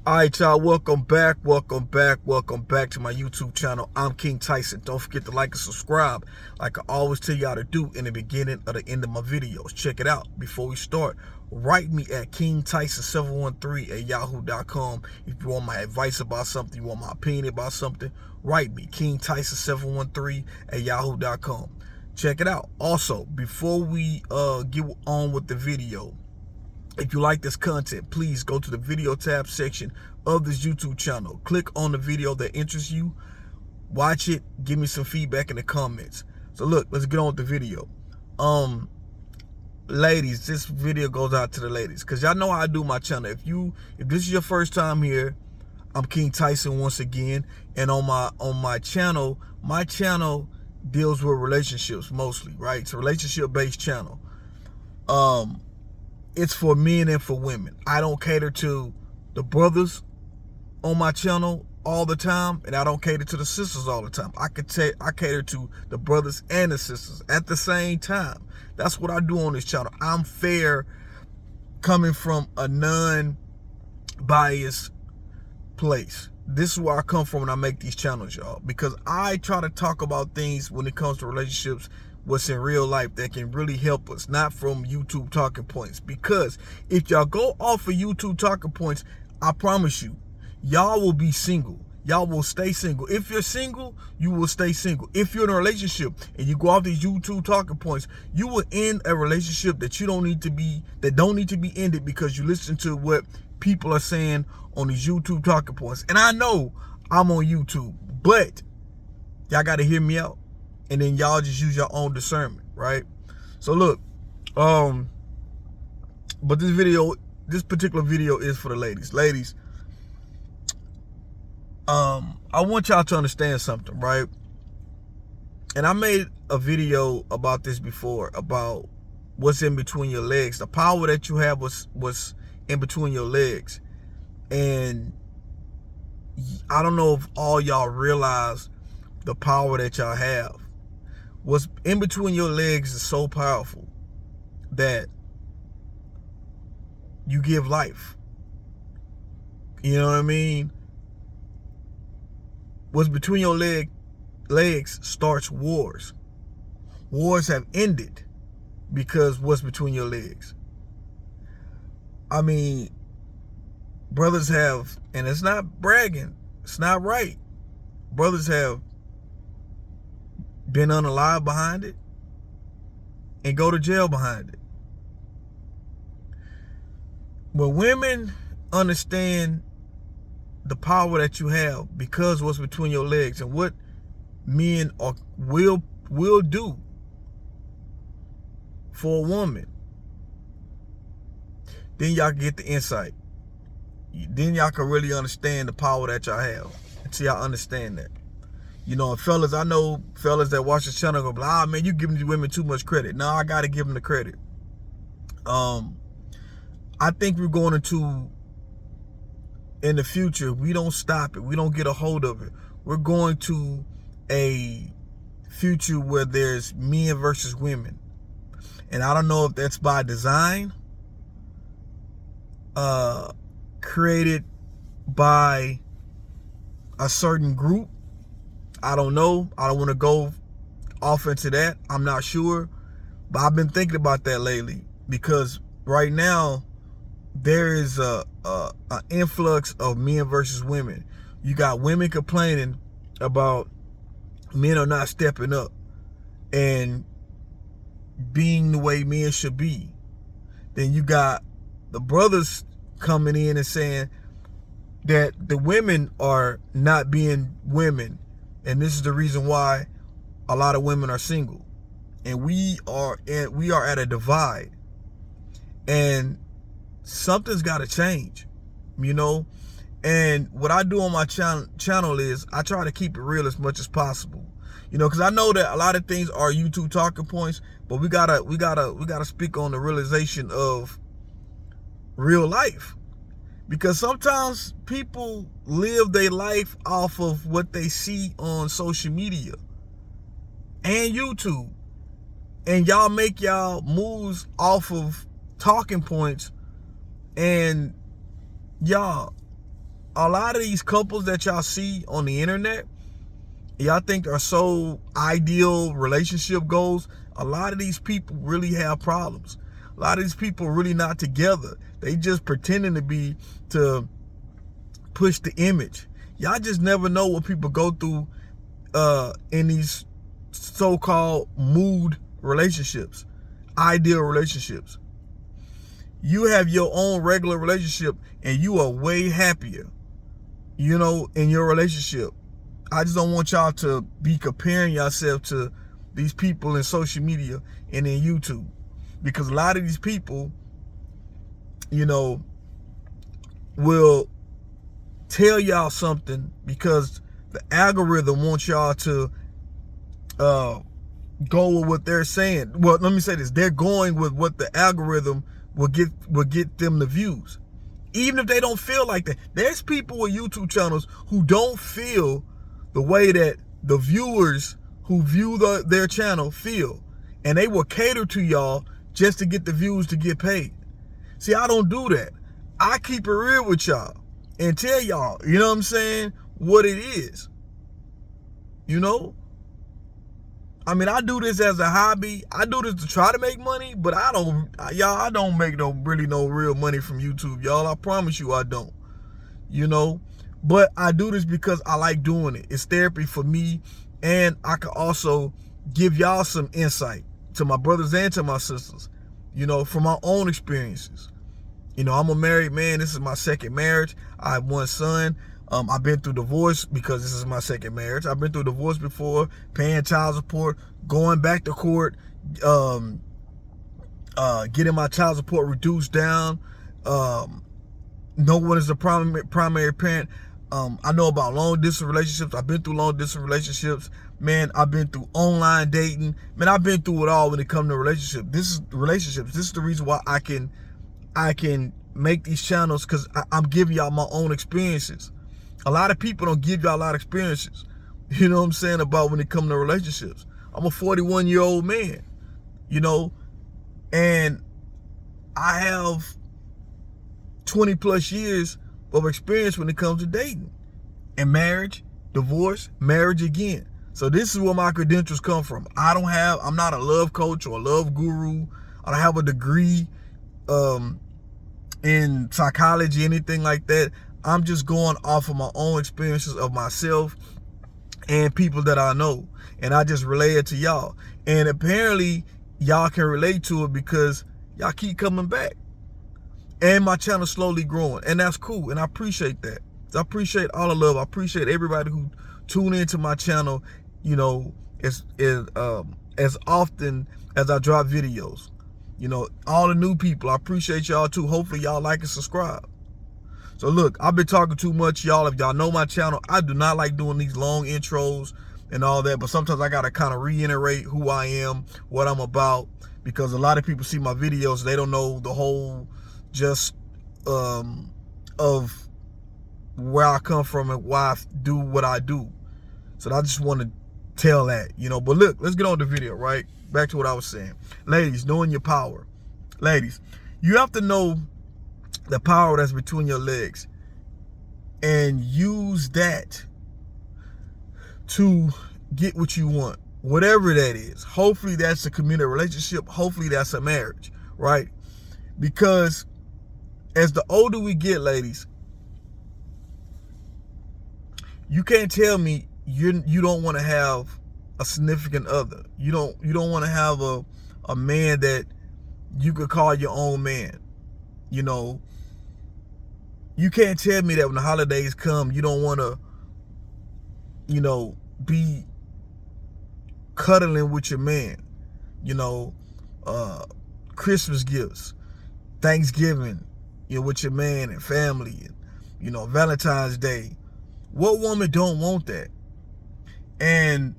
All right, y'all, welcome back to my YouTube channel. I'm King Tyson. Don't forget to like and subscribe like I always tell y'all to do in the beginning or the end of my videos. Check it out. Before we start, write me at KingTyson713 at yahoo.com. If you want my advice about something, you want my opinion about something, write me, KingTyson713 at yahoo.com. Check it out. Also, before we get on with the video, if you like this content, please go to the video tab section of this YouTube channel. Click on the video that interests you. Watch it. Give me some feedback in the comments. So look, let's get on with the video. Ladies, this video goes out to the ladies because y'all know how I do my channel. If this is your first time here, I'm King Tyson once again, and on my channel deals with relationships mostly, right? It's a relationship-based channel. It's for men and for women. I don't cater to the brothers on my channel all the time, and I don't cater to the sisters all the time. I cater to the brothers and the sisters at the same time. That's what I do on this channel. I'm fair, coming from a non-biased place. This is where I come from when I make these channels, y'all, because I try to talk about things when it comes to relationships, what's in real life that can really help us, not from YouTube talking points. Because if y'all go off of YouTube talking points, I promise you, y'all will be single. Y'all will stay single. If you're single, you will stay single. If you're in a relationship and you go off these YouTube talking points, you will end a relationship that don't need to be ended because you listen to what people are saying on these YouTube talking points. And I know I'm on YouTube, but y'all got to hear me out. And then y'all just use your own discernment, right? So look, but this particular video is for the ladies. Ladies, I want y'all to understand something, right? And I made a video about this before, about what's in between your legs. The power that you have was in between your legs. And I don't know if all y'all realize the power that y'all have. What's in between your legs is so powerful that you give life. You know what I mean? What's between your legs starts wars. Wars have ended because what's between your legs. I mean, brothers have, and it's not bragging, it's not right. Brothers have been unalive behind it and go to jail behind it. When women understand the power that you have because what's between your legs and what men will do for a woman, then y'all get the insight. Then y'all can really understand the power that y'all have until y'all understand that. You know, and fellas, I know fellas that watch this channel go, ah, man, you giving these women too much credit. No, I got to give them the credit. I think we're going in the future, we don't stop it. We don't get a hold of it. We're going to a future where there's men versus women. And I don't know if that's by design, created by a certain group. I don't know. I don't want to go off into that. I'm not sure. But I've been thinking about that lately because right now there is an influx of men versus women. You got women complaining about men are not stepping up and being the way men should be. Then you got the brothers coming in and saying that the women are not being women. And this is the reason why a lot of women are single. And we are at a divide. And something's got to change, you know? And what I do on my channel is I try to keep it real as much as possible. You know, because I know that a lot of things are YouTube talking points, but we gotta speak on the realization of real life. Because sometimes people live their life off of what they see on social media and YouTube. And y'all make y'all moves off of talking points. And y'all, a lot of these couples that y'all see on the internet, y'all think are so ideal relationship goals. A lot of these people really have problems. A lot of these people are really not together. They just pretending to be, to push the image. Y'all just never know what people go through in these so-called mood relationships, ideal relationships. You have your own regular relationship and you are way happier, you know, in your relationship. I just don't want y'all to be comparing yourself to these people in social media and in YouTube, because a lot of these people, you know, will tell y'all something because the algorithm wants y'all to go with what they're saying. Well, let me say this: they're going with what the algorithm will get them the views, even if they don't feel like that. There's people with YouTube channels who don't feel the way that the viewers who view their channel feel, and they will cater to y'all just to get the views, to get paid. See, I don't do that. I keep it real with y'all and tell y'all, you know what I'm saying, what it is. You know, I mean, I do this as a hobby. I do this to try to make money, but I don't make no real money from YouTube, y'all. I promise you I don't, you know. But I do this because I like doing it. It's therapy for me, and I can also give y'all some insight, to my brothers and to my sisters, you know, from my own experiences. You know, I'm a married man. This is my second marriage. I have one son. I've been through divorce because this is my second marriage. I've been through divorce before, paying child support, going back to court, getting my child support reduced down. No one is the primary parent. I know about long distance relationships. I've been through long distance relationships. Man, I've been through online dating. Man, I've been through it all when it comes to relationships. This is the reason why I can make these channels, because I'm giving y'all my own experiences. A lot of people don't give y'all a lot of experiences, you know what I'm saying, about when it comes to relationships. I'm a 41-year-old man, you know, and I have 20 plus years of experience when it comes to dating and marriage, divorce, marriage again. So this is where my credentials come from. I'm not a love coach or a love guru. I don't have a degree in psychology, anything like that. I'm just going off of my own experiences of myself and people that I know, and I just relay it to y'all. And apparently y'all can relate to it because y'all keep coming back, and my channel's slowly growing, and that's cool, and I appreciate that. I appreciate all the love. I appreciate everybody who tune into my channel, you know, as often as I drop videos. You know, all the new people, I appreciate y'all too. Hopefully y'all like and subscribe. So look, I've been talking too much, y'all. If y'all know my channel, I do not like doing these long intros and all that, but sometimes I gotta kind of reiterate who I am, what I'm about, because a lot of people see my videos, they don't know the whole just of where I come from and why I do what I do. So I just want to tell that, you know. But look, let's get on the video, right? Back to what I was saying. Ladies, knowing your power. Ladies, you have to know the power that's between your legs and use that to get what you want, whatever that is. Hopefully that's a committed relationship. Hopefully that's a marriage, right? Because as the older we get, ladies, you can't tell me you don't want to have a significant other. You don't want to have a man that you could call your own man. You know, you can't tell me that when the holidays come, you don't want to, you know, be cuddling with your man. You know, Christmas gifts, Thanksgiving, you know, with your man and family, and, you know, Valentine's Day. What woman don't want that? And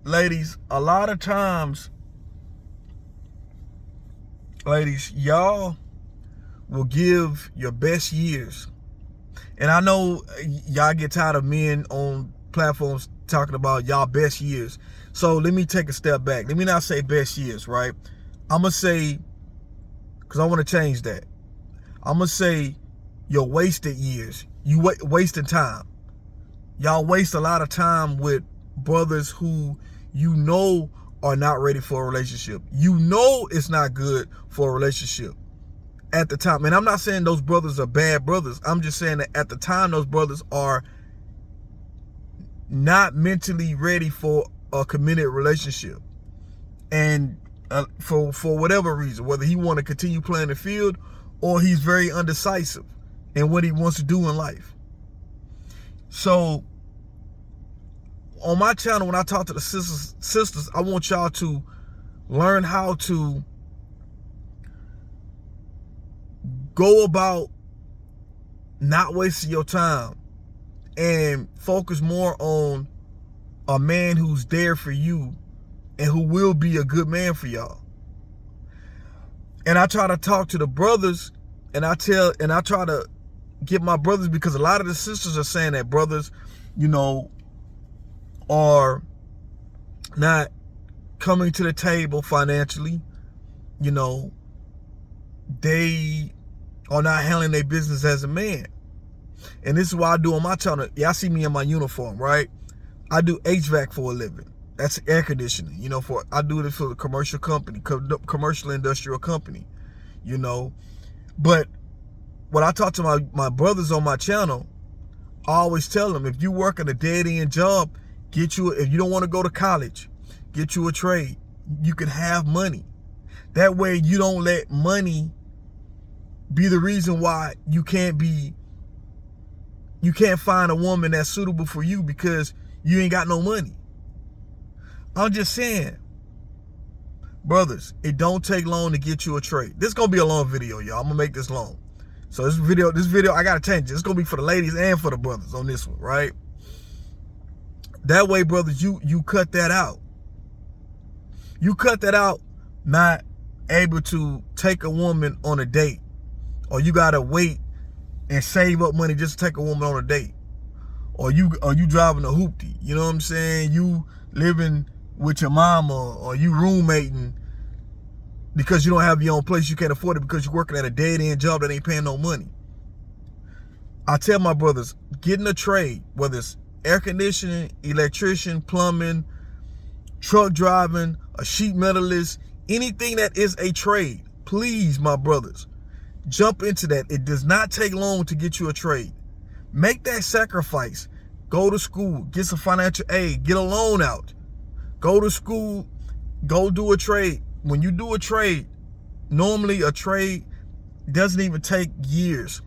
ladies, a lot of times, ladies, y'all will give your best years. And I know y'all get tired of men on platforms talking about y'all best years. So let me take a step back. Let me not say best years, right? I'm going to say, because I want to change that, I'm going to say your wasted years. You wasting time. Y'all waste a lot of time with brothers who you know are not ready for a relationship. You know it's not good for a relationship at the time. And I'm not saying those brothers are bad brothers. I'm just saying that at the time, those brothers are not mentally ready for a committed relationship. And for whatever reason, whether he want to continue playing the field or he's very undecisive in what he wants to do in life. So on my channel, when I talk to the sisters, I want y'all to learn how to go about not wasting your time and focus more on a man who's there for you and who will be a good man for y'all. And I try to talk to the brothers, and I try to get my brothers, because a lot of the sisters are saying that brothers, you know, are not coming to the table financially. You know, they are not handling their business as a man. And this is what I do on my channel. Y'all see me in my uniform, right? I do HVAC for a living. That's air conditioning. You know, I do this for the commercial company, commercial industrial company, you know. But when I talk to my brothers on my channel, I always tell them, if you work at a dead-end job, if you don't want to go to college, get you a trade. You can have money. That way you don't let money be the reason why you can't find a woman that's suitable for you because you ain't got no money. I'm just saying, brothers, it don't take long to get you a trade. This is gonna be a long video, y'all. I'm gonna make this long. So this video, I gotta change it. It's gonna be for the ladies and for the brothers on this one, right? That way, brothers, you cut that out. You cut that out, not able to take a woman on a date, or you gotta wait and save up money just to take a woman on a date, or you driving a hoopty. You know what I'm saying? You living with your mama, or you roommating because you don't have your own place, you can't afford it because you're working at a dead-end job that ain't paying no money. I tell my brothers, get in a trade, whether it's air conditioning, electrician, plumbing, truck driving, a sheet metalist, anything that is a trade. Please, my brothers, jump into that. It does not take long to get you a trade. Make that sacrifice. Go to school, get some financial aid, get a loan out. Go to school, go do a trade. When you do a trade, normally a trade doesn't even take years.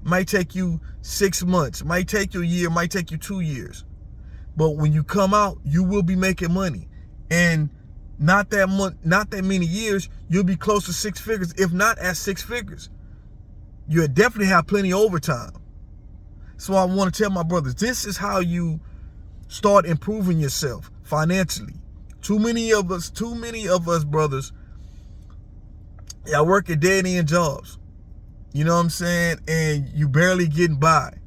It might take you 6 months, it might take you a year, it might take you 2 years. But when you come out, you will be making money. And not that many years, you'll be close to 6 figures, if not at 6 figures. You'll definitely have plenty of overtime. So I want to tell my brothers, this is how you start improving yourself financially. Too many of us brothers, y'all work at dead-end jobs. You know what I'm saying? And you barely getting by.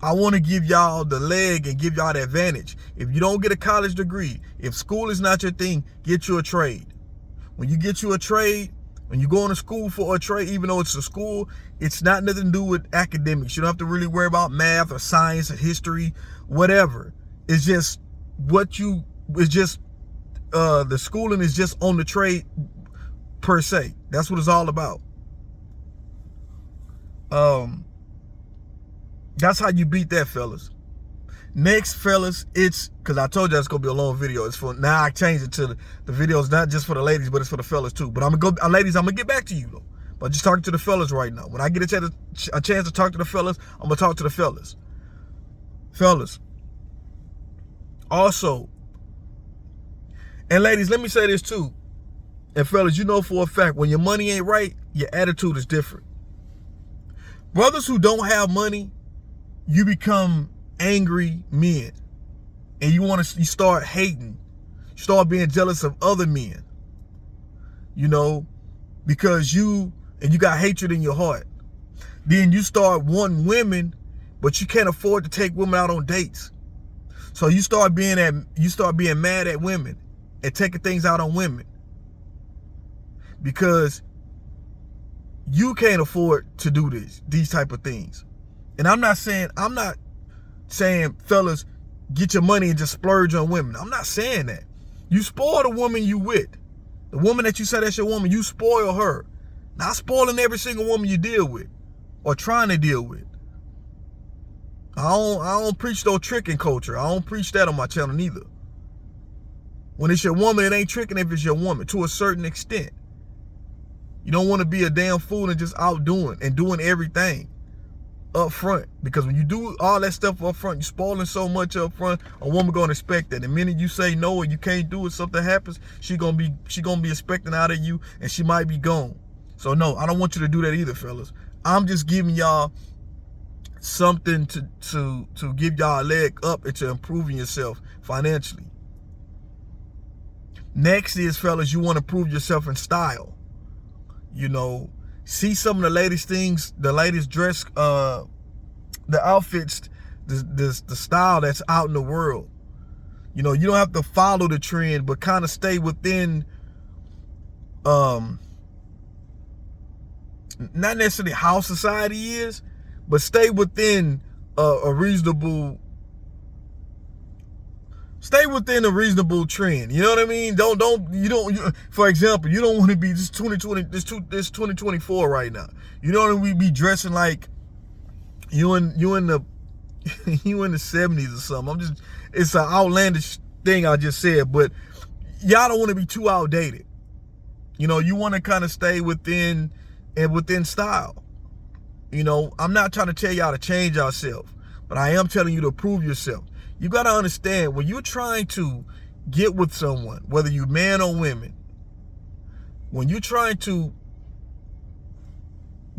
I want to give y'all the leg and give y'all the advantage. If you don't get a college degree, if school is not your thing, get you a trade. When you get you a trade, when you go into school for a trade, even though it's a school, it's not nothing to do with academics. You don't have to really worry about math or science or history, whatever. It's just the schooling is just on the trade per se. That's what it's all about. That's how you beat that, fellas. Next, fellas, it's because I told you it's gonna be a long video. It's for now. I changed it to the video is not just for the ladies, but it's for the fellas too. But ladies, I'm gonna get back to you though. But just talking to the fellas right now. When I get a chance to talk to the fellas, I'm gonna talk to the fellas. Fellas. Also, and ladies, let me say this too. And fellas, you know for a fact, when your money ain't right, your attitude is different. Brothers who don't have money, you become angry men. And you start hating. You start being jealous of other men. You know, because you got hatred in your heart. Then you start wanting women, but you can't afford to take women out on dates. So you start being mad at women and taking things out on women because you can't afford to do these type of things. And I'm not saying fellas, get your money and just splurge on women. I'm not saying that. You spoil the woman you with. The woman that you say that's your woman, you spoil her. Not spoiling every single woman you deal with or trying to deal with. I don't preach no tricking culture. I don't preach that on my channel neither. When it's your woman, it ain't tricking if it's your woman to a certain extent. You don't want to be a damn fool and just out doing everything up front. Because when you do all that stuff up front, you're spoiling so much up front, a woman gonna expect that. The minute you say no or you can't do it, something happens, she gonna be expecting out of you, and she might be gone. So no, I don't want you to do that either, fellas. I'm just giving y'all something to give y'all a leg up into improving yourself financially. Next is, fellas, you want to prove yourself in style. You know, see some of the latest things, the latest dress, the outfits, the style that's out in the world. You know, you don't have to follow the trend, but kind of stay within, not necessarily how society is, but stay within a reasonable trend. You know what I mean? For example, you don't want to be this 2024 right now. You don't want to be dressing like you in the you in the 70s or something. It's an outlandish thing I just said, but y'all don't want to be too outdated. You know, you want to kind of stay within style. You know, I'm not trying to tell y'all to change yourself, but I am telling you to prove yourself. You got to understand, when you're trying to get with someone, whether you're man or women, when you're trying to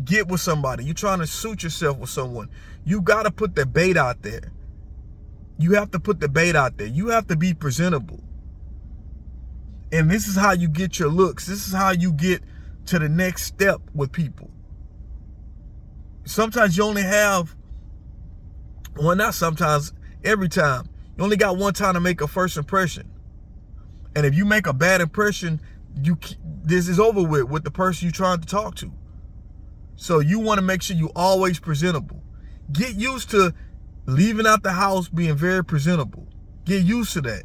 get with somebody, you're trying to suit yourself with someone, you got to put the bait out there. You have to put the bait out there. You have to be presentable. And this is how you get your looks. This is how you get to the next step with people. Sometimes you only have, well, not sometimes, every time. You only got one time to make a first impression. And if you make a bad impression, this is over with the person you're trying to talk to. So you want to make sure you're always presentable. Get used to leaving out the house being very presentable. Get used to that.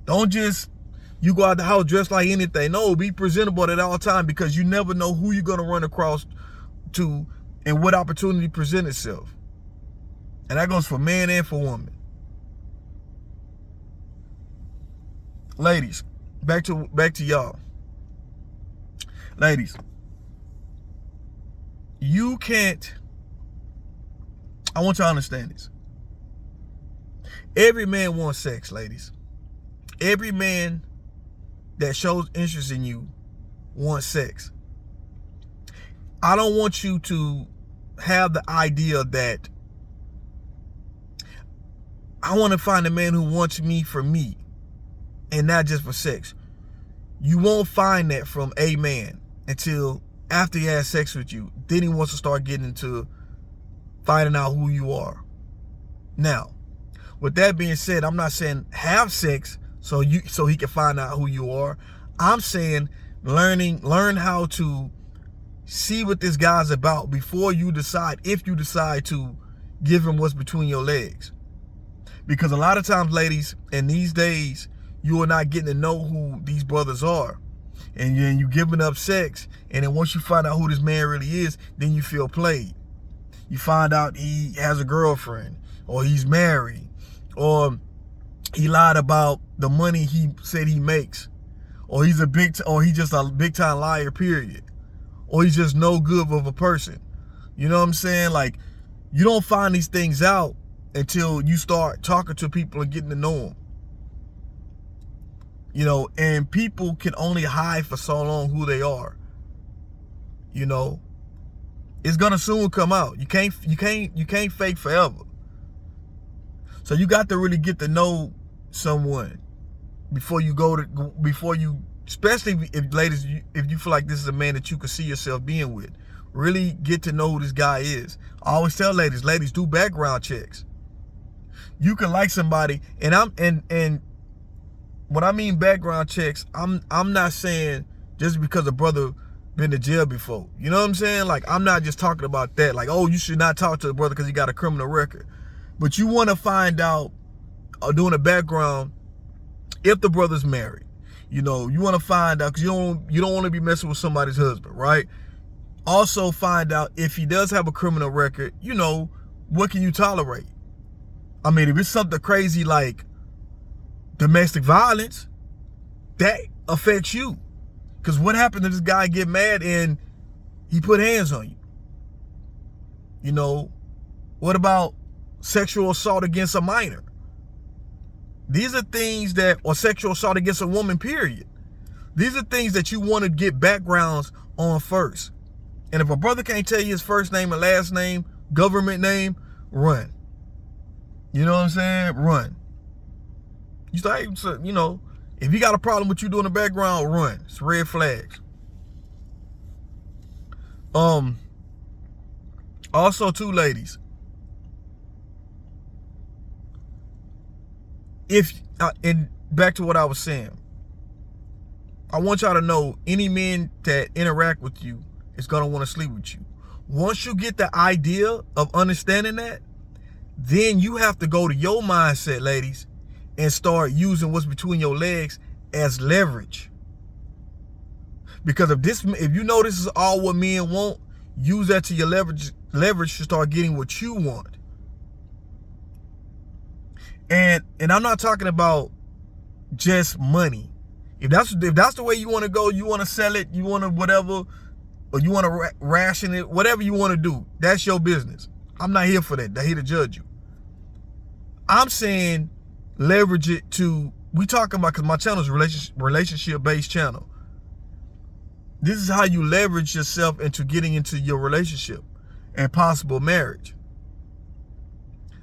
Don't just, you go out the house dressed like anything. No, be presentable at all times, because you never know who you're going to run across to and what opportunity present itself. And that goes for man and for woman. Ladies, back to y'all. Ladies, you can't, I want y'all to understand this. Every man wants sex, ladies. Every man that shows interest in you wants sex. I don't want you to have the idea that I want to find a man who wants me for me and not just for sex. You won't find that from a man until after he has sex with you. Then he wants to start getting into finding out who you are. Now, with that being said, I'm not saying have sex so he can find out who you are. I'm saying learn how to see what this guy's about before you decide, if you decide to give him what's between your legs. Because a lot of times, ladies, in these days, you are not getting to know who these brothers are. And you're giving up sex. And then once you find out who this man really is, then you feel played. You find out he has a girlfriend, or he's married, or he lied about the money he said he makes, or he's just a big time liar, period. Or he's just no good of a person. You know what I'm saying? Like, you don't find these things out until you start talking to people and getting to know them. You know, and people can only hide for so long who they are. You know, it's gonna soon come out. You can't fake forever. So you got to really get to know someone before you especially if ladies, if you feel like this is a man that you could see yourself being with. Really get to know who this guy is. I always tell ladies, do background checks. You can like somebody, and when I mean background checks, I'm not saying just because a brother been to jail before. You know what I'm saying? Like, I'm not just talking about that. Like, oh, you should not talk to the brother because he got a criminal record. But you want to find out, doing a background, if the brother's married. You know, you want to find out, because you don't want to be messing with somebody's husband, right? Also find out if he does have a criminal record, you know, what can you tolerate? I mean, if it's something crazy like domestic violence, that affects you. Because what happened if this guy get mad and he put hands on you? You know, what about sexual assault against a minor? These are things that, or sexual assault against a woman, period. These are things that you want to get backgrounds on first. And if a brother can't tell you his first name and last name, government name, run. You know what I'm saying? Run. You start, you know, if you got a problem with you doing the background, run. It's red flags. Also, too, ladies, and back to what I was saying, I want y'all to know, any men that interact with you is going to want to sleep with you. Once you get the idea of understanding that, then you have to go to your mindset, ladies, and start using what's between your legs as leverage. Because if you know this is all what men want, use that to your leverage to start getting what you want. And I'm not talking about just money. If that's the way you want to go, you want to sell it, you want to whatever, or you want to ration it, whatever you want to do, that's your business. I'm not here for that. I'm here to judge you. I'm saying leverage it to, we talking about, because my channel is relationship-based channel. This is how you leverage yourself into getting into your relationship and possible marriage.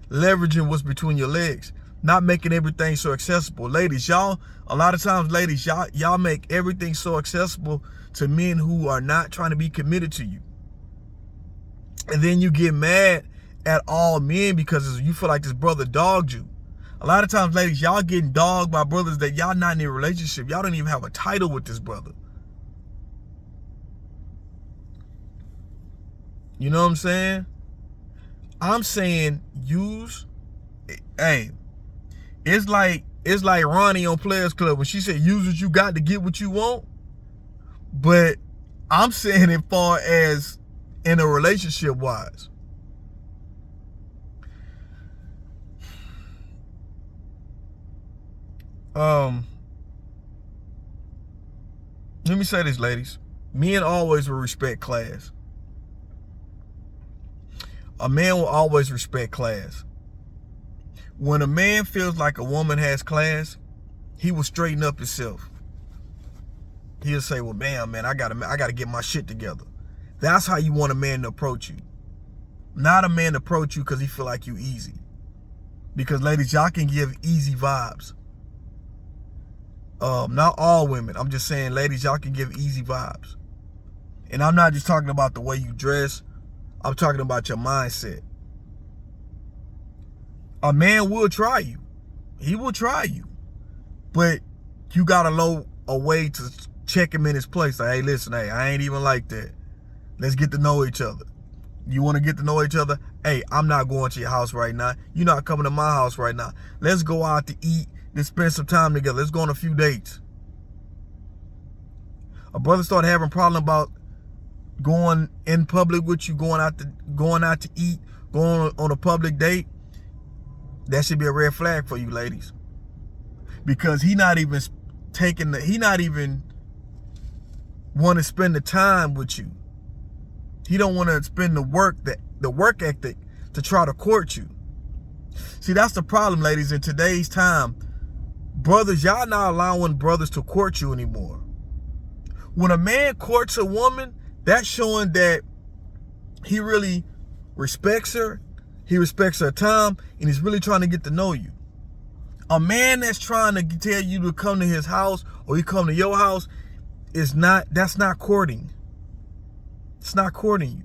Leveraging what's between your legs, not making everything so accessible. Ladies, y'all, a lot of times, ladies, y'all make everything so accessible to men who are not trying to be committed to you. And then you get mad at all men because you feel like this brother dogged you. A lot of times, ladies, y'all getting dogged by brothers that y'all not in a relationship. Y'all don't even have a title with this brother. You know what I'm saying? I'm saying it's like Ronnie on Players Club when she said use what you got to get what you want. But I'm saying it far as in a relationship wise. Let me say this, ladies. Men always will respect class. A man will always respect class. When a man feels like a woman has class, he will straighten up himself. He'll say, well, damn, man, I gotta get my shit together. That's how you want a man to approach you. Not a man to approach you because he feel like you easy. Because, ladies, y'all can give easy vibes. Not all women. I'm just saying, ladies, y'all can give easy vibes. And I'm not just talking about the way you dress. I'm talking about your mindset. A man will try you. He will try you. But you got to know a way to check him in his place. Like, hey, listen, hey, I ain't even like that. Let's get to know each other. You want to get to know each other? Hey, I'm not going to your house right now. You're not coming to my house right now. Let's go out to eat. Let's spend some time together. Let's go on a few dates. A brother started having a problem about going in public with you, going out to eat, going on a public date. That should be a red flag for you, ladies. Because he not even want to spend the time with you. He don't want to spend the work ethic to try to court you. See, that's the problem, ladies. In today's time, brothers, y'all not allowing brothers to court you anymore. When a man courts a woman, that's showing that he really respects her, he respects her time, and he's really trying to get to know you. A man that's trying to tell you to come to his house or you come to your house that's not courting. It's not courting you.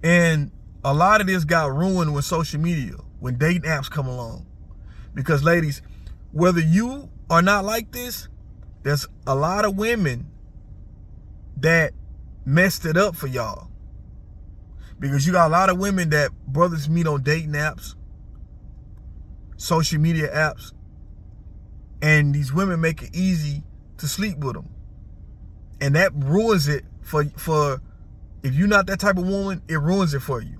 And a lot of this got ruined with social media, when dating apps come along. Because, ladies, whether you are not like this, there's a lot of women that messed it up for y'all. Because you got a lot of women that brothers meet on dating apps, social media apps, and these women make it easy to sleep with them. And that ruins it for if you're not that type of woman, it ruins it for you.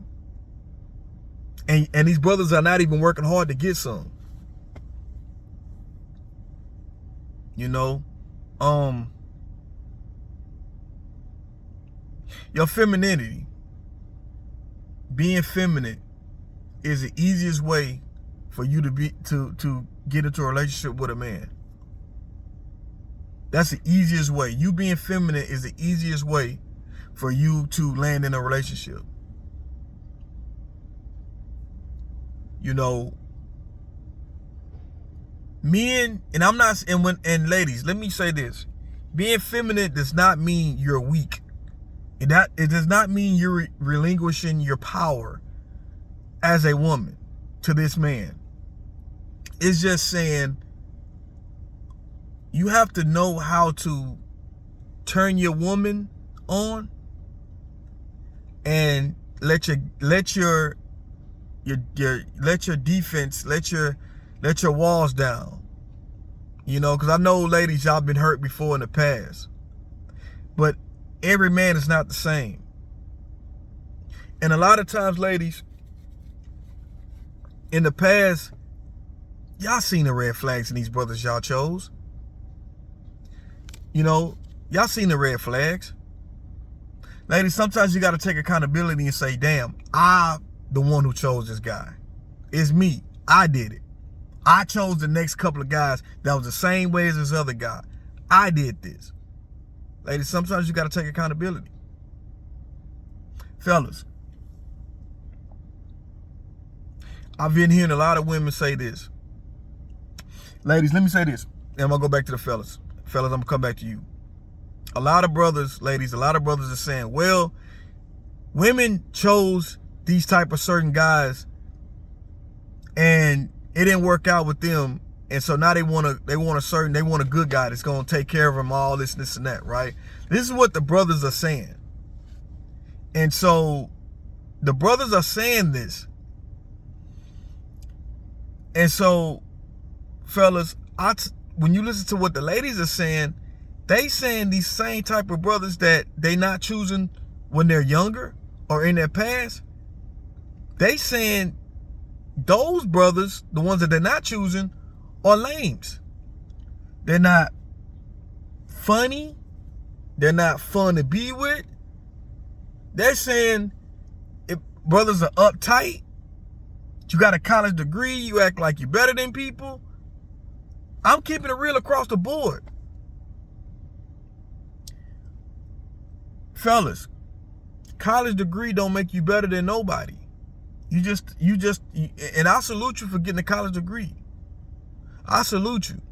And these brothers are not even working hard to get some. You know, your femininity, being feminine, is the easiest way for you to get into a relationship with a man. That's the easiest way. You being feminine is the easiest way for you to land in a relationship. You know, men, and I'm not, and ladies, let me say this. Being feminine does not mean you're weak. It does not mean you're relinquishing your power as a woman to this man. It's just saying you have to know how to turn your woman on and let your defense, let your walls down. You know, because I know, ladies, y'all been hurt before in the past. But every man is not the same. And a lot of times, ladies, in the past, y'all seen the red flags in these brothers y'all chose. You know, y'all seen the red flags. Ladies, sometimes you got to take accountability and say, damn, I'm the one who chose this guy. It's me. I did it. I chose the next couple of guys that was the same way as this other guy. I did this. Ladies, sometimes you got to take accountability. Fellas, I've been hearing a lot of women say this. Ladies, let me say this. And I'm going to go back to the fellas. Fellas, I'm going to come back to you. A lot of brothers, ladies, a lot of brothers are saying, well, women chose these type of certain guys and it didn't work out with them. And so now they want a good guy that's going to take care of them, all this and that, right? This is what the brothers are saying. And so the brothers are saying this. And so, fellas, when you listen to what the ladies are saying, they saying these same type of brothers that they not choosing when they're younger or in their past. They saying those brothers, the ones that they're not choosing, are lames. They're not funny. They're not fun to be with. They're saying if brothers are uptight, you got a college degree, you act like you're better than people. I'm keeping it real across the board. Fellas, college degree don't make you better than nobody. And I salute you for getting a college degree. I salute you.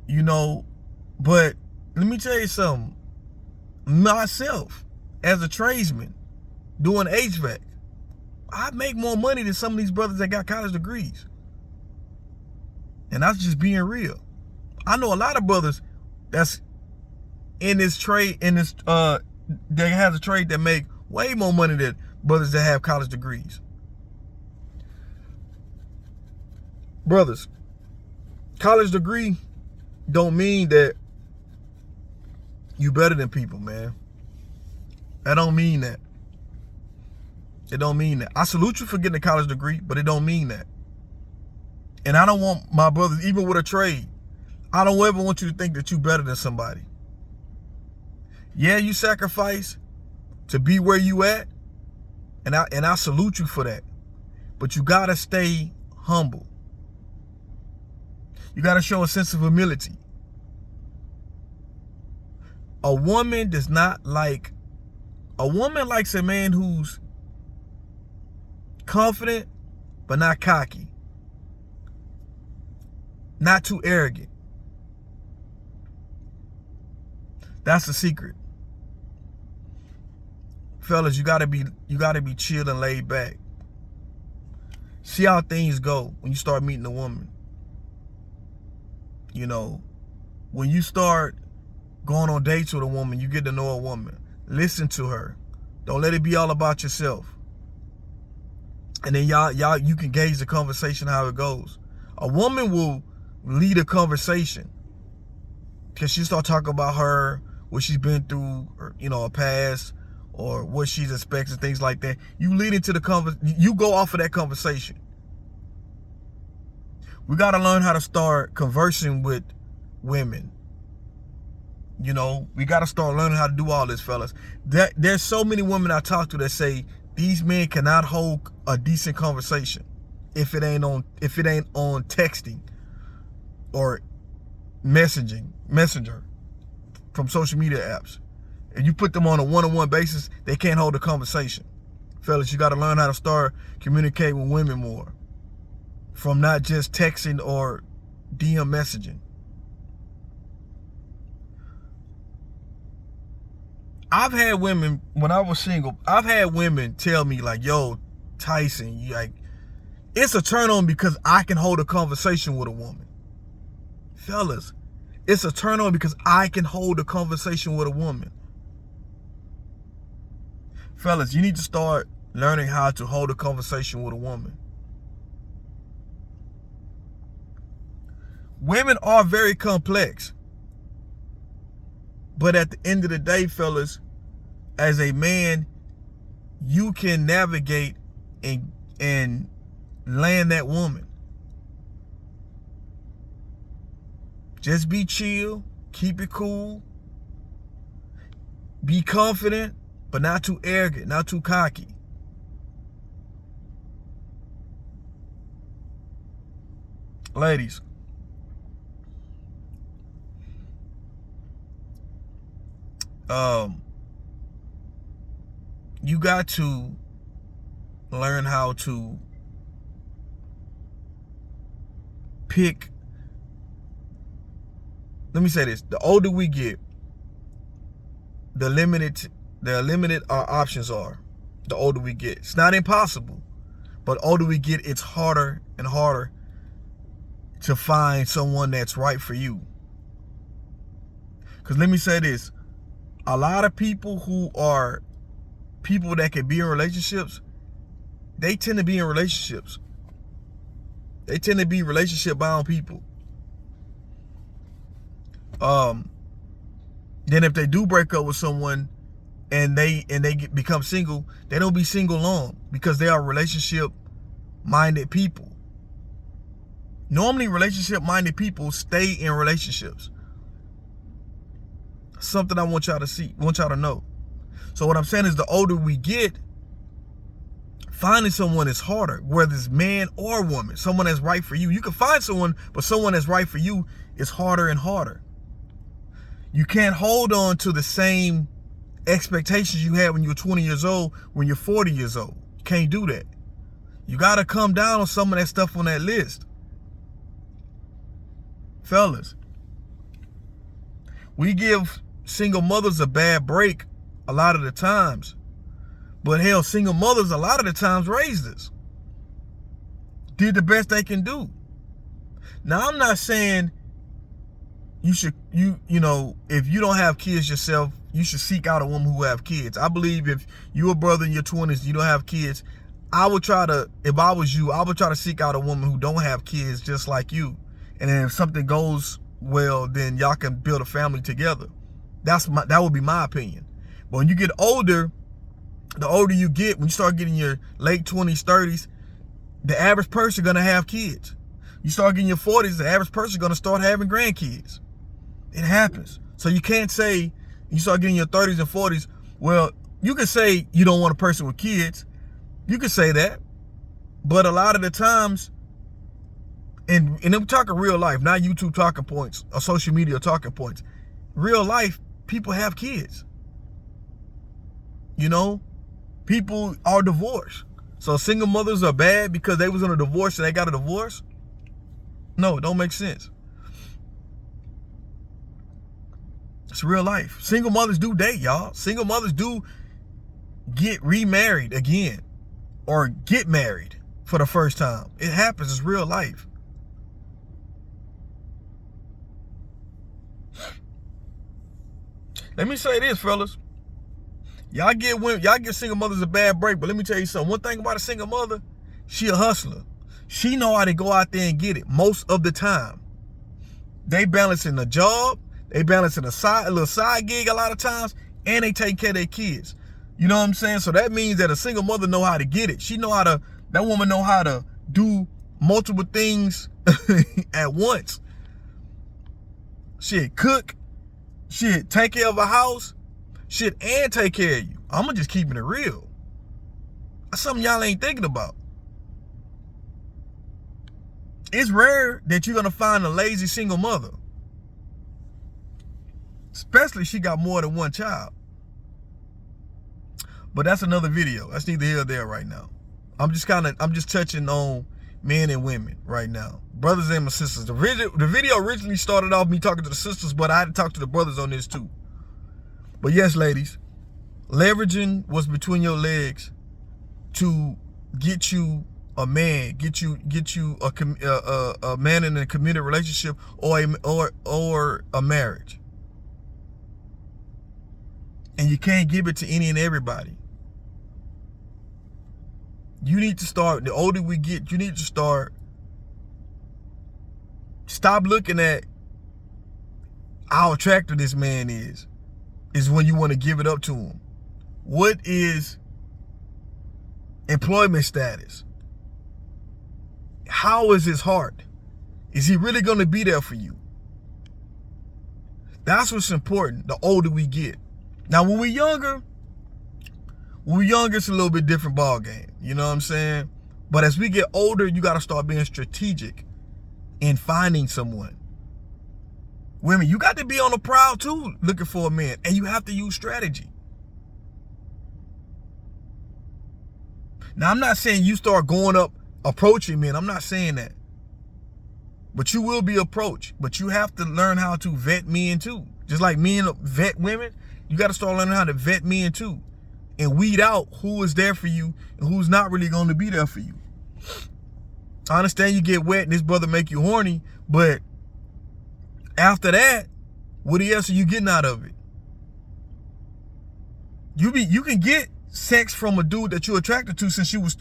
You know, but let me tell you something. Myself, as a tradesman, doing HVAC, I make more money than some of these brothers that got college degrees. And that's just being real. I know a lot of brothers that's in this trade, that has a trade that make way more money than brothers that have college degrees. Brothers, college degree don't mean that you better than people, man. That don't mean that. It don't mean that. I salute you for getting a college degree, but it don't mean that. And I don't want my brothers, even with a trade, I don't ever want you to think that you better than somebody. Yeah, you sacrifice to be where you at, and I salute you for that. But you gotta stay humble. You gotta show a sense of humility. A woman likes a man who's confident, but not cocky. Not too arrogant. That's the secret. Fellas, you gotta be chill and laid back. See how things go when you start meeting a woman. You know, when you start going on dates with a woman, you get to know a woman. Listen to her. Don't let it be all about yourself. And then y'all, you can gauge the conversation how it goes. A woman will lead a conversation because she start talking about her, what she's been through, or, you know, her past, or what she's expecting, things like that. You lead into the conversation. You go off of that conversation. We got to learn how to start conversing with women. You know, we got to start learning how to do all this, fellas. There's so many women I talk to that say these men cannot hold a decent conversation if it ain't on texting or messenger from social media apps. If you put them on a one-on-one basis, they can't hold a conversation. Fellas, you got to learn how to start communicating with women more, from not just texting or DM messaging. I've had women, when I was single, I've had women tell me like, yo, Tyson, it's a turn on because I can hold a conversation with a woman. Fellas, it's a turn on because I can hold a conversation with a woman. Fellas, you need to start learning how to hold a conversation with a woman. Women are very complex. But at the end of the day, fellas, as a man, you can navigate and land that woman. Just be chill, keep it cool, be confident, but not too arrogant, not too cocky. Ladies, you got to learn how to pick. Let me say this: the older we get, the limited our options are. The older we get, it's not impossible, but older we get, it's harder and harder to find someone that's right for you. Because let me say this: a lot of people who are people that can be in relationships, they tend to be in relationships. They tend to be relationship bound people. Then if they do break up with someone and they become single, they don't be single long because they are relationship minded people. Normally relationship minded people stay in relationships. Something I want y'all to know. So what I'm saying is, the older we get, finding someone is harder, whether it's man or woman. Someone that's right for you. You can find someone, but someone that's right for you is harder and harder. You can't hold on to the same expectations you had when you were 20 years old, when you're 40 years old. You can't do that. You got to come down on some of that stuff on that list. Fellas, we give single mothers a bad break a lot of the times. But hell, single mothers a lot of the times raised us. Did the best they can do. Now, I'm not saying you should, you know, if you don't have kids yourself, you should seek out a woman who have kids. I believe if you're a brother in your 20s, you don't have kids, I would try to, if I was you, I would try to seek out a woman who don't have kids just like you. And then if something goes well, then y'all can build a family together. That would be my opinion. But when you get older, the older you get, when you start getting your late 20s, 30s, the average person gonna have kids. You start getting your 40s, the average person gonna start having grandkids. It happens. So you can't say, you start getting your 30s and 40s, well, you can say you don't want a person with kids. You can say that. But a lot of the times, and I'm talking real life, not YouTube talking points or social media talking points. Real life, people have kids. You know, people are divorced. So single mothers are bad because they was in a divorce and they got a divorce? No, it don't make sense. It's real life. Single mothers do date, y'all. Single mothers do get remarried again or get married for the first time. It happens. It's real life. Let me say this, fellas. Y'all give single mothers a bad break, but let me tell you something. One thing about a single mother, she a hustler. She know how to go out there and get it most of the time. They balancing a job, they balancing a little side gig a lot of times, and they take care of their kids. You know what I'm saying? So that means that a single mother know how to get it. That woman know how to do multiple things at once. Shit, cook, shit, take care of a house, shit, and take care of you. I'ma just keeping it real. That's something y'all ain't thinking about. It's rare that you're gonna find a lazy single mother. Especially if she got more than one child. But that's another video. That's neither here or there right now. I'm just touching on men and women right now. Brothers and my sisters. The video originally started off me talking to the sisters, but I had to talk to the brothers on this too. But yes, ladies, leveraging what's between your legs to get you a man, get you a man in a committed relationship or a marriage. And you can't give it to any and everybody. You need to start, the older we get, you need to stop looking at how attractive this man is when you want to give it up to him. What is employment status? How is his heart? Is he really going to be there for you? That's what's important the older we get. Now, when we're younger, it's a little bit different ball game. You know what I'm saying? But as we get older, you got to start being strategic in finding someone. Women, you got to be on the prowl too, looking for a man. And you have to use strategy. Now, I'm not saying you start going up, approaching men. I'm not saying that. But you will be approached. But you have to learn how to vet men too. Just like men vet women, you got to start learning how to vet men too. And weed out who is there for you and who's not really going to be there for you. I understand you get wet and this brother make you horny, but after that, what else are you getting out of it? You can get sex from a dude that you're attracted to since you was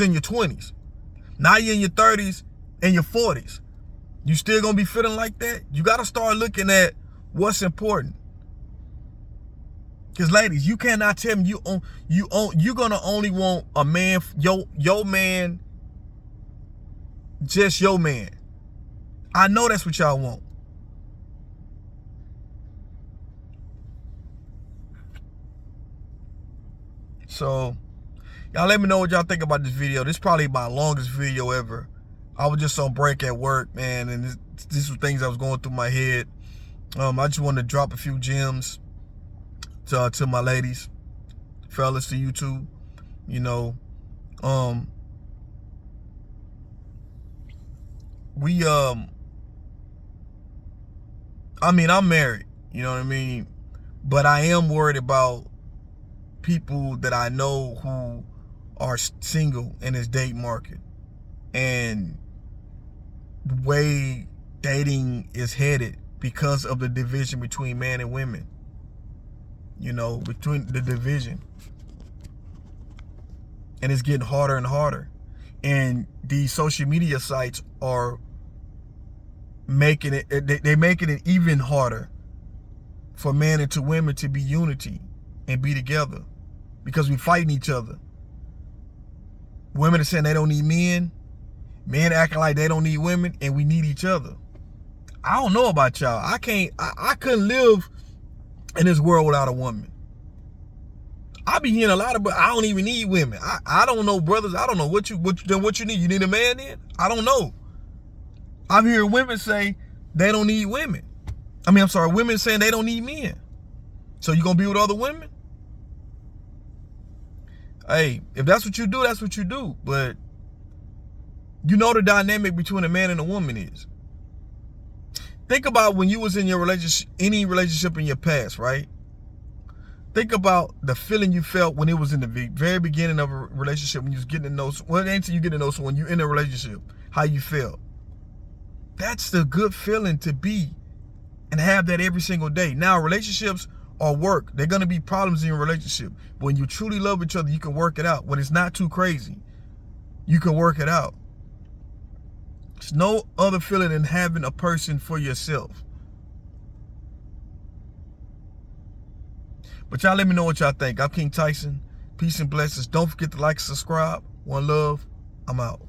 in your 20s. Now you're in your 30s and your 40s. You still gonna be feeling like that? You gotta start looking at what's important. Because ladies, you cannot tell me you're gonna only want a man, your man, just your man. I know that's what y'all want. So, y'all let me know what y'all think about this video. This is probably my longest video ever. I was just on break at work, man, and this was things I was going through my head. I just wanted to drop a few gems to my ladies, fellas, to you too. You know, I'm married, you know what I mean? But I am worried about people that I know who are single in this date market. And the way dating is headed because of the division between men and women. You know, between the division. And it's getting harder and harder. And these social media sites are making it even harder for men and to women to be unity and be together, because we're fighting each other. Women are saying they don't need men. Men acting like they don't need women, and we need each other. I don't know about y'all. I couldn't live in this world without a woman. I be hearing a lot but I don't even need women. I don't know, brothers. I don't know what you need. You need a man then? I don't know. I'm hearing women say they don't need women. Women saying they don't need men. So you gonna be with other women? Hey, if that's what you do, that's what you do. But you know the dynamic between a man and a woman is. Think about when you was in your relationship, any relationship in your past, right? Think about the feeling you felt when it was in the very beginning of a relationship, when you was getting to know, until you get to know someone, you're in a relationship, how you felt. That's the good feeling to be and have that every single day. Now, relationships or work. There are going to be problems in your relationship. When you truly love each other, you can work it out. When it's not too crazy, you can work it out. There's no other feeling than having a person for yourself. But y'all let me know what y'all think. I'm King Tyson. Peace and blessings. Don't forget to like and subscribe. One love. I'm out.